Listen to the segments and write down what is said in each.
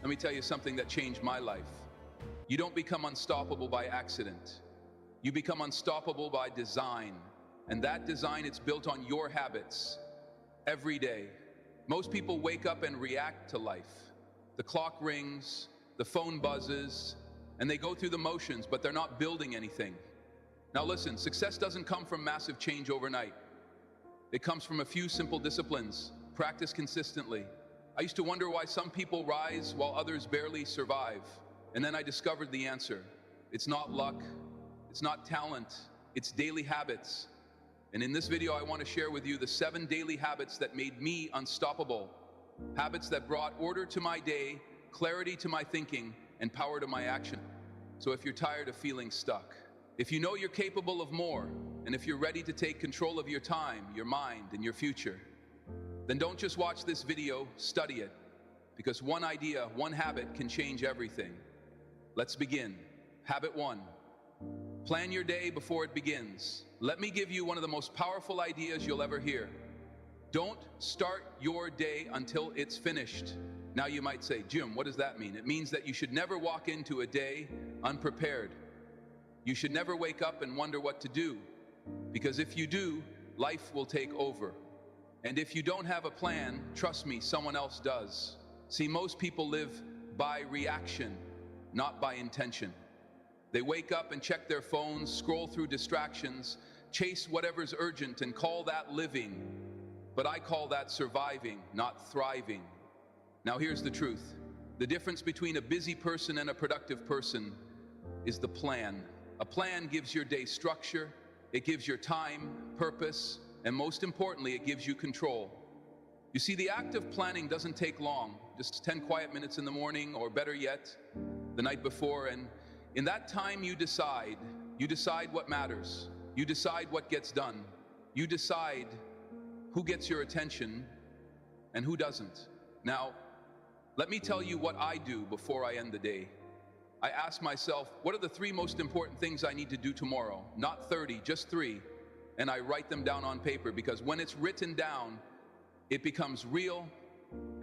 Let me tell you something that changed my life. You don't become unstoppable by accident. You become unstoppable by design. And that design, it's built on your habits every day. Most people wake up and react to life. The clock rings, the phone buzzes, and they go through the motions, but they're not building anything. Now listen, success doesn't come from massive change overnight. It comes from a few simple disciplines, practiced consistently. I used to wonder why some people rise while others barely survive. And then I discovered the answer. It's not luck, it's not talent, it's daily habits. And in this video, I want to share with you the 7 daily habits that made me unstoppable. Habits that brought order to my day, clarity to my thinking, and power to my action. So if you're tired of feeling stuck, if you know you're capable of more, and if you're ready to take control of your time, your mind, and your future, then don't just watch this video, study it. Because one idea, one habit can change everything. Let's begin. Habit 1. Plan your day before it begins. Let me give you one of the most powerful ideas you'll ever hear. Don't start your day until it's finished. Now you might say, Jim, what does that mean? It means that you should never walk into a day unprepared. You should never wake up and wonder what to do. Because if you do, life will take over. And if you don't have a plan, trust me, someone else does. See, most people live by reaction, not by intention. They wake up and check their phones, scroll through distractions, chase whatever's urgent and call that living. But I call that surviving, not thriving. Now here's the truth. The difference between a busy person and a productive person is the plan. A plan gives your day structure, it gives your time, purpose, and most importantly, it gives you control. You see, the act of planning doesn't take long, just 10 quiet minutes in the morning, or better yet, the night before, and in that time you decide what matters. You decide what gets done. You decide who gets your attention and who doesn't. Now, let me tell you what I do before I end the day. I ask myself, what are the 3 most important things I need to do tomorrow? Not 30, just 3. And I write them down on paper, because when it's written down, it becomes real.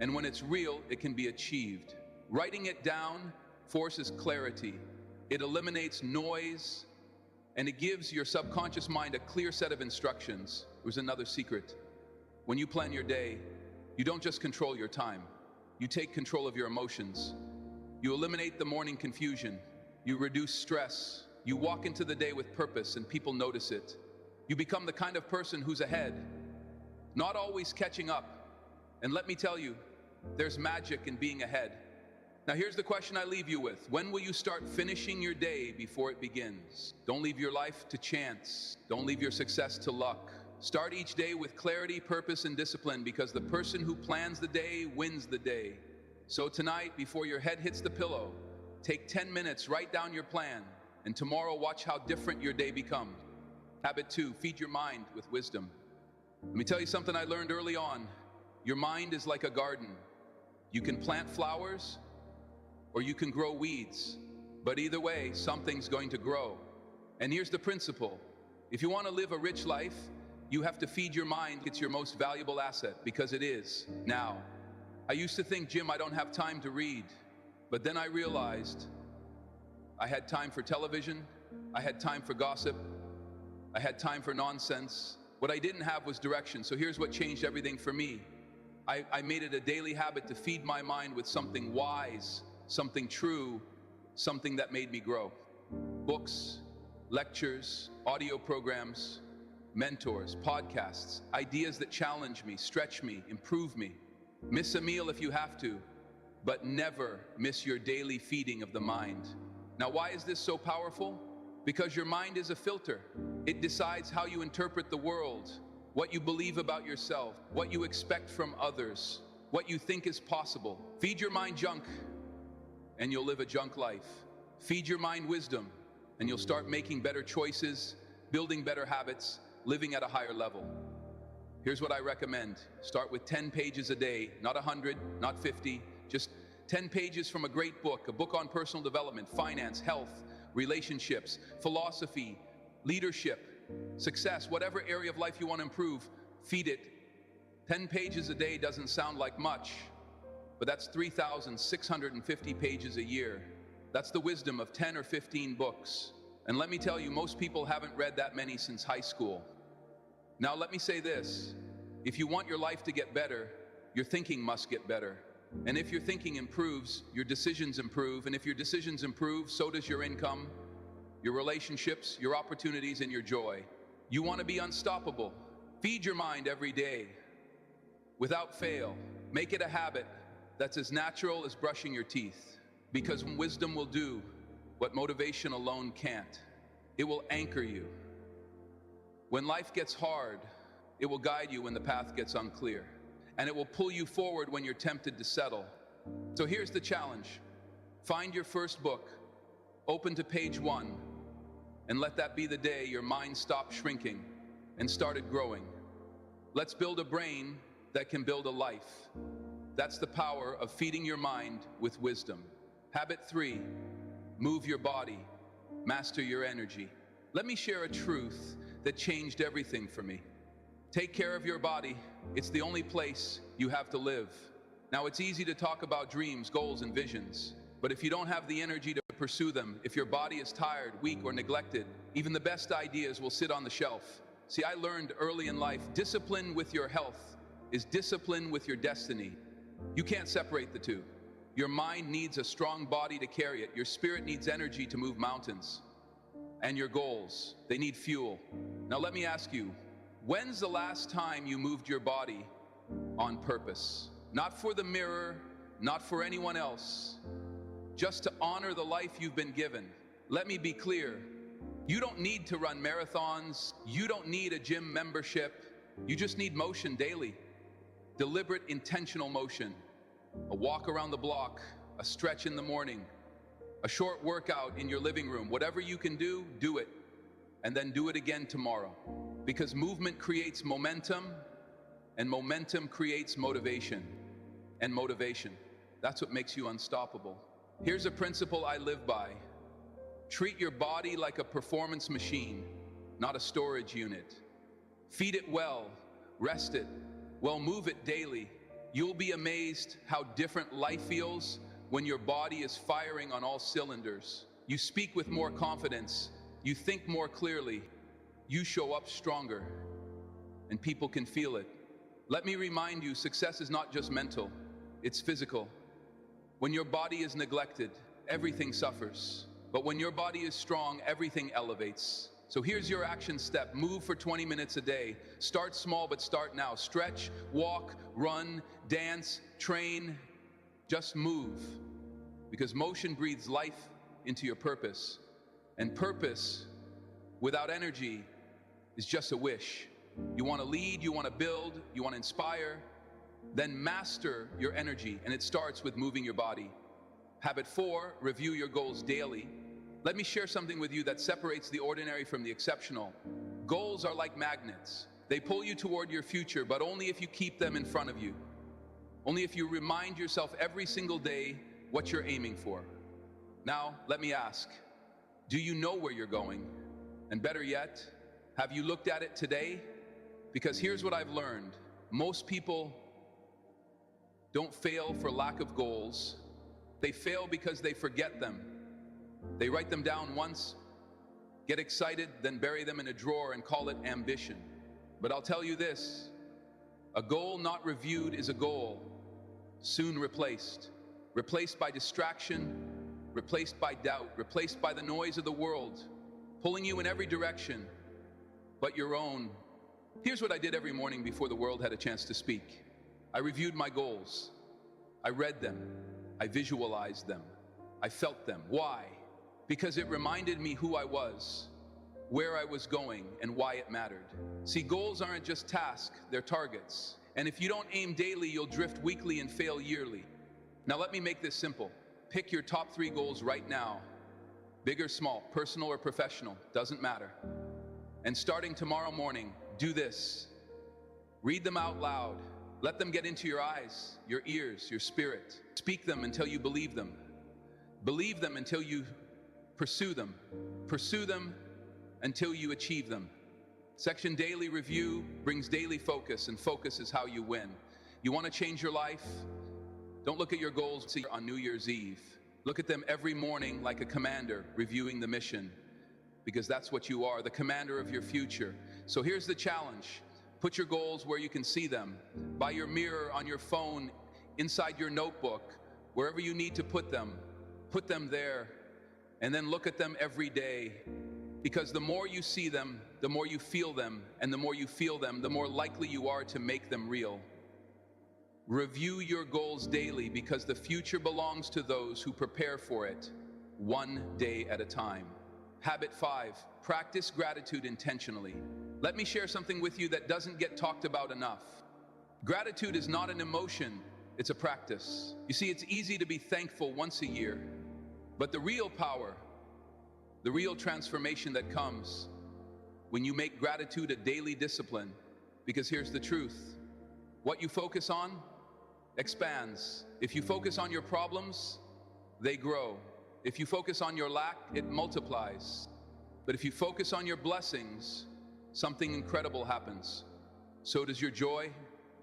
And when it's real, it can be achieved. Writing it down forces clarity. It eliminates noise, and it gives your subconscious mind a clear set of instructions. There's another secret. When you plan your day, you don't just control your time. You take control of your emotions. You eliminate the morning confusion. You reduce stress. You walk into the day with purpose, and people notice it. You become the kind of person who's ahead, not always catching up. And let me tell you, there's magic in being ahead. Now here's the question I leave you with. When will you start finishing your day before it begins? Don't leave your life to chance. Don't leave your success to luck. Start each day with clarity, purpose, and discipline, because the person who plans the day wins the day. So tonight, before your head hits the pillow, take 10 minutes, write down your plan, and tomorrow watch how different your day becomes. Habit 2, feed your mind with wisdom. Let me tell you something I learned early on. Your mind is like a garden. You can plant flowers or you can grow weeds, but either way, something's going to grow. And here's the principle. If you want to live a rich life, you have to feed your mind. It's your most valuable asset, because it is. Now, I used to think, Jim, I don't have time to read. But then I realized I had time for television, I had time for gossip, I had time for nonsense. What I didn't have was direction. So here's what changed everything for me. I made it a daily habit to feed my mind with something wise, something true, something that made me grow. Books, lectures, audio programs, mentors, podcasts, ideas that challenge me, stretch me, improve me. Miss a meal if you have to, but never miss your daily feeding of the mind. Now, why is this so powerful? Because your mind is a filter. It decides how you interpret the world, what you believe about yourself, what you expect from others, what you think is possible. Feed your mind junk, and you'll live a junk life. Feed your mind wisdom, and you'll start making better choices, building better habits, living at a higher level. Here's what I recommend. Start with 10 pages a day, not 100, not 50, just 10 pages from a great book, a book on personal development, finance, health, relationships, philosophy, leadership, success, whatever area of life you want to improve, feed it. 10 pages a day doesn't sound like much, but that's 3,650 pages a year. That's the wisdom of 10 or 15 books. And let me tell you, most people haven't read that many since high school. Now let me say this, if you want your life to get better, your thinking must get better. And if your thinking improves, your decisions improve. And if your decisions improve, so does your income, your relationships, your opportunities, and your joy. You want to be unstoppable. Feed your mind every day, without fail. Make it a habit that's as natural as brushing your teeth. Because wisdom will do what motivation alone can't. It will anchor you. When life gets hard, it will guide you when the path gets unclear. And it will pull you forward when you're tempted to settle. So here's the challenge. Find your first book, open to page 1, and let that be the day your mind stopped shrinking and started growing. Let's build a brain that can build a life. That's the power of feeding your mind with wisdom. Habit 3, move your body, master your energy. Let me share a truth that changed everything for me. Take care of your body. It's the only place you have to live. Now, it's easy to talk about dreams, goals, and visions, but if you don't have the energy to pursue them, if your body is tired, weak, or neglected, even the best ideas will sit on the shelf. See, I learned early in life, discipline with your health is discipline with your destiny. You can't separate the two. Your mind needs a strong body to carry it. Your spirit needs energy to move mountains. And your goals, they need fuel. Now let me ask you, when's the last time you moved your body on purpose? Not for the mirror, not for anyone else, just to honor the life you've been given. Let me be clear, you don't need to run marathons, you don't need a gym membership, you just need motion daily. Deliberate, intentional motion. A walk around the block, a stretch in the morning, a short workout in your living room. Whatever you can do, do it. And then do it again tomorrow. Because movement creates momentum, and momentum creates motivation. And motivation, that's what makes you unstoppable. Here's a principle I live by. Treat your body like a performance machine, not a storage unit. Feed it well, rest it, well, move it daily. You'll be amazed how different life feels when your body is firing on all cylinders. You speak with more confidence, you think more clearly, you show up stronger, and people can feel it. Let me remind you, success is not just mental, it's physical. When your body is neglected, everything suffers. But when your body is strong, everything elevates. So here's your action step. Move for 20 minutes a day. Start small, but start now. Stretch, walk, run, dance, train. Just move. Because motion breathes life into your purpose. And purpose without energy is just a wish. You want to lead, you want to build, you want to inspire, then master your energy. And it starts with moving your body. Habit 4, review your goals daily. Let me share something with you that separates the ordinary from the exceptional. Goals are like magnets. They pull you toward your future, but only if you keep them in front of you. Only if you remind yourself every single day what you're aiming for. Now, let me ask, do you know where you're going? And better yet, have you looked at it today? Because here's what I've learned. Most people don't fail for lack of goals. They fail because they forget them. They write them down once, get excited, then bury them in a drawer and call it ambition. But I'll tell you this, a goal not reviewed is a goal soon replaced. Replaced by distraction, replaced by doubt, replaced by the noise of the world, pulling you in every direction but your own. Here's what I did every morning before the world had a chance to speak. I reviewed my goals. I read them. I visualized them. I felt them. Why? Because it reminded me who I was, where I was going, and why it mattered. See, goals aren't just tasks, they're targets. And if you don't aim daily, you'll drift weekly and fail yearly. Now let me make this simple. Pick your top 3 goals right now. Big or small, personal or professional, doesn't matter. And starting tomorrow morning, do this. Read them out loud. Let them get into your eyes, your ears, your spirit. Speak them until you believe them. Believe them until you pursue them. Pursue them until you achieve them. Section Daily Review brings daily focus, and focus is how you win. You want to change your life? Don't look at your goals on New Year's Eve. Look at them every morning like a commander reviewing the mission, because that's what you are, the commander of your future. So here's the challenge. Put your goals where you can see them, by your mirror, on your phone, inside your notebook, wherever you need to put them there, and then look at them every day. Because the more you see them, the more you feel them, and the more you feel them, the more likely you are to make them real. Review your goals daily, because the future belongs to those who prepare for it, one day at a time. Habit 5, practice gratitude intentionally. Let me share something with you that doesn't get talked about enough. Gratitude is not an emotion, it's a practice. You see, it's easy to be thankful once a year, but the real power, the real transformation that comes when you make gratitude a daily discipline, because here's the truth. What you focus on expands. If you focus on your problems, they grow. If you focus on your lack, it multiplies. But if you focus on your blessings, something incredible happens. So does your joy,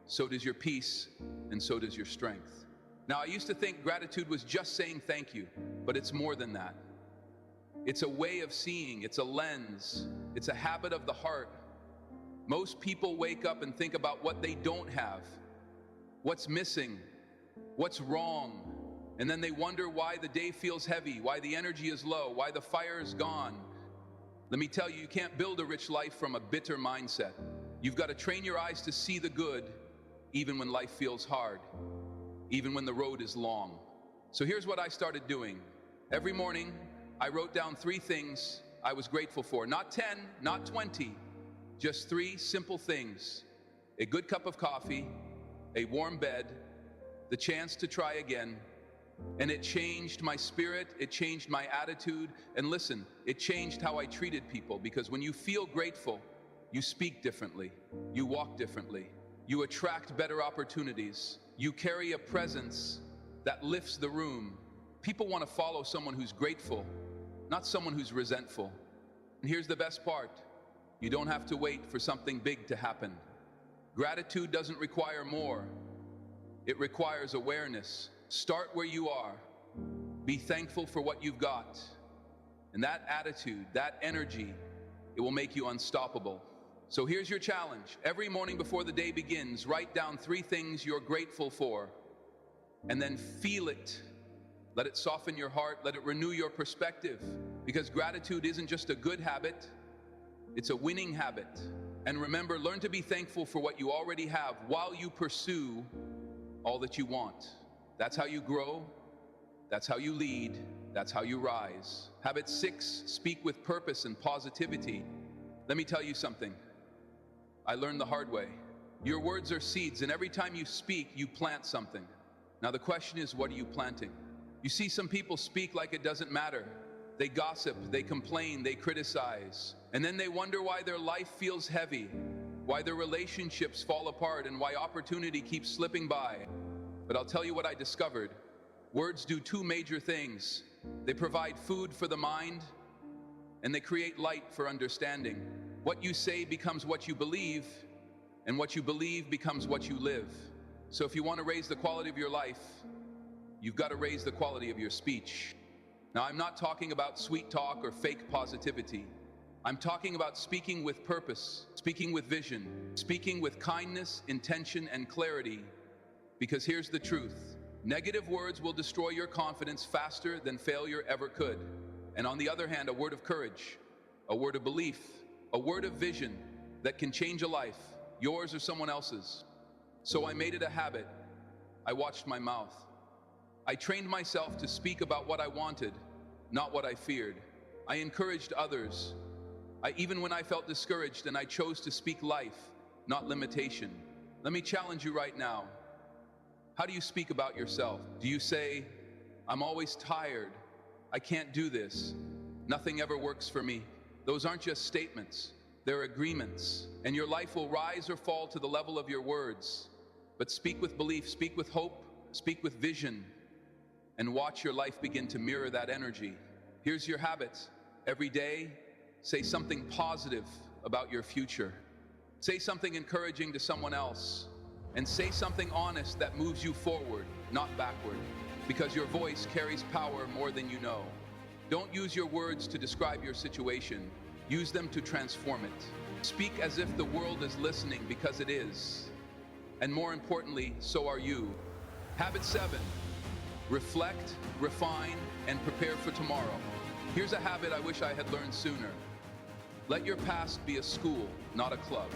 so does your peace, and so does your strength. Now, I used to think gratitude was just saying thank you, but it's more than that. It's a way of seeing, it's a lens, it's a habit of the heart. Most people wake up and think about what they don't have, what's missing, what's wrong, and then they wonder why the day feels heavy, why the energy is low, why the fire is gone. Let me tell you, you can't build a rich life from a bitter mindset. You've got to train your eyes to see the good, even when life feels hard, even when the road is long. So here's what I started doing. Every morning, I wrote down 3 things I was grateful for. Not 10, not 20, just 3 simple things. A good cup of coffee, a warm bed, the chance to try again. And it changed my spirit, it changed my attitude, and listen, it changed how I treated people, because when you feel grateful, you speak differently, you walk differently, you attract better opportunities, you carry a presence that lifts the room. People want to follow someone who's grateful, not someone who's resentful. And here's the best part. You don't have to wait for something big to happen. Gratitude doesn't require more. It requires awareness. Start where you are. Be thankful for what you've got. And that attitude, that energy, it will make you unstoppable. So here's your challenge. Every morning before the day begins, write down 3 things you're grateful for. And then feel it. Let it soften your heart. Let it renew your perspective. Because gratitude isn't just a good habit. It's a winning habit. And remember, learn to be thankful for what you already have while you pursue all that you want. That's how you grow. That's how you lead. That's how you rise. Habit 6, speak with purpose and positivity. Let me tell you something. I learned the hard way. Your words are seeds, and every time you speak, you plant something. Now the question is, what are you planting? You see, some people speak like it doesn't matter. They gossip, they complain, they criticize. And then they wonder why their life feels heavy, why their relationships fall apart, and why opportunity keeps slipping by. But I'll tell you what I discovered. Words do 2 major things. They provide food for the mind, and they create light for understanding. What you say becomes what you believe, and what you believe becomes what you live. So if you want to raise the quality of your life, you've got to raise the quality of your speech. Now, I'm not talking about sweet talk or fake positivity. I'm talking about speaking with purpose, speaking with vision, speaking with kindness, intention, and clarity. Because here's the truth. Negative words will destroy your confidence faster than failure ever could. And on the other hand, a word of courage, a word of belief, a word of vision that can change a life, yours or someone else's. So I made it a habit. I watched my mouth. I trained myself to speak about what I wanted, not what I feared. I encouraged others. Even when I felt discouraged, and I chose to speak life, not limitation. Let me challenge you right now. How do you speak about yourself? Do you say, I'm always tired, I can't do this, nothing ever works for me? Those aren't just statements, they're agreements. And your life will rise or fall to the level of your words. But speak with belief, speak with hope, speak with vision, and watch your life begin to mirror that energy. Here's your habits. Every day, say something positive about your future. Say something encouraging to someone else. And say something honest that moves you forward, not backward, because your voice carries power more than you know. Don't use your words to describe your situation. Use them to transform it. Speak as if the world is listening, because it is. And more importantly, so are you. Habit 7. Reflect, refine, and prepare for tomorrow. Here's a habit I wish I had learned sooner. Let your past be a school, not a club.